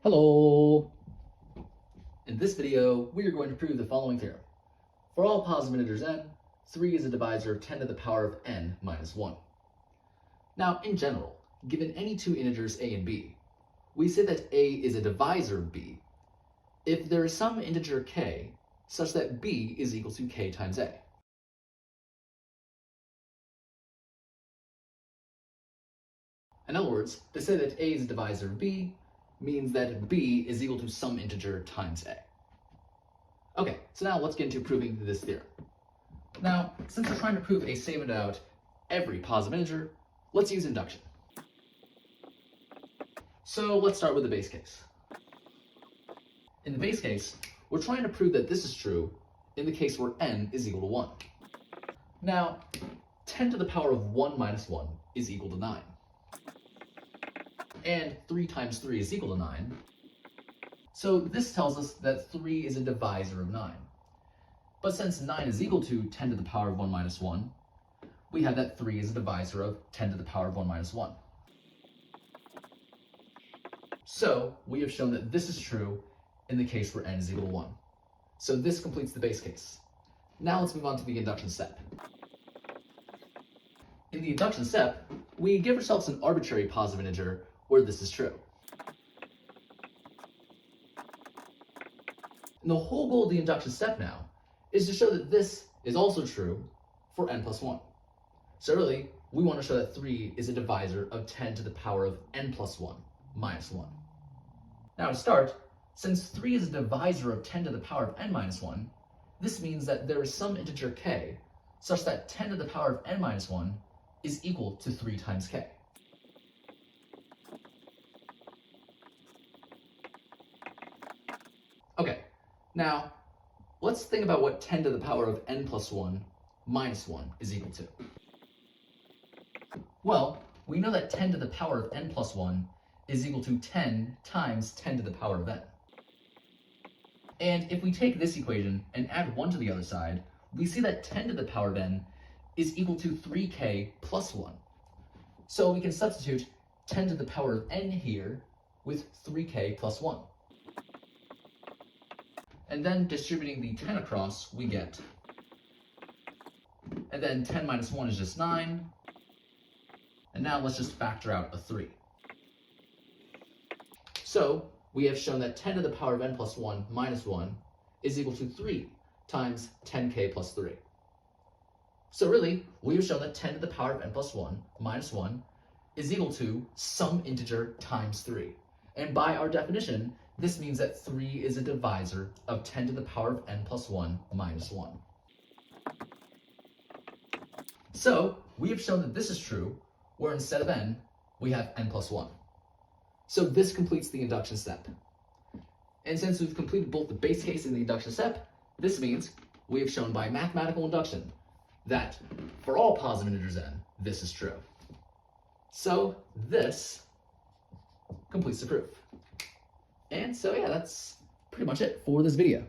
Hello! In this video, we are going to prove the following theorem. For all positive integers n, 3 is a divisor of 10 to the power of n minus 1. Now, in general, given any two integers a and b, we say that a is a divisor of b if there is some integer k such that b is equal to k times a. In other words, to say that a is a divisor of b means that b is equal to some integer times a. Okay, so now let's get into proving this theorem. Now, since we're trying to prove a statement about every positive integer, let's use induction. So let's start with the base case. In the base case, we're trying to prove that this is true in the case where n is equal to 1. Now, 10 to the power of 1 minus 1 is equal to 9. And 3 times 3 is equal to 9. So this tells us that 3 is a divisor of 9. But since 9 is equal to 10 to the power of 1 minus 1, we have that 3 is a divisor of 10 to the power of 1 minus 1. So we have shown that this is true in the case where n is equal to 1. So this completes the base case. Now let's move on to the induction step. In the induction step, we give ourselves an arbitrary positive integer where this is true. And the whole goal of the induction step now is to show that this is also true for n plus 1. So really, we want to show that 3 is a divisor of 10 to the power of n plus 1 minus 1. Now to start, since 3 is a divisor of 10 to the power of n minus 1, this means that there is some integer k such that 10 to the power of n minus 1 is equal to 3 times k. Okay, now let's think about what 10 to the power of n plus 1 minus 1 is equal to. Well, we know that 10 to the power of n plus 1 is equal to 10 times 10 to the power of n. And if we take this equation and add 1 to the other side, we see that 10 to the power of n is equal to 3k plus 1. So we can substitute 10 to the power of n here with 3k plus 1. And then distributing the 10 across, we get. And then 10 minus 1 is just 9. And now let's just factor out a 3. So we have shown that 10 to the power of n plus 1 minus 1 is equal to 3 times 10k plus 3. So really, we have shown that 10 to the power of n plus 1 minus 1 is equal to some integer times 3. And by our definition, this means that 3 is a divisor of 10 to the power of n plus 1 minus 1. So we have shown that this is true, where instead of n, we have n plus 1. So this completes the induction step. And since we've completed both the base case and the induction step, this means we have shown by mathematical induction that for all positive integers n, this is true. So this completes the proof. And so yeah, that's pretty much it for this video.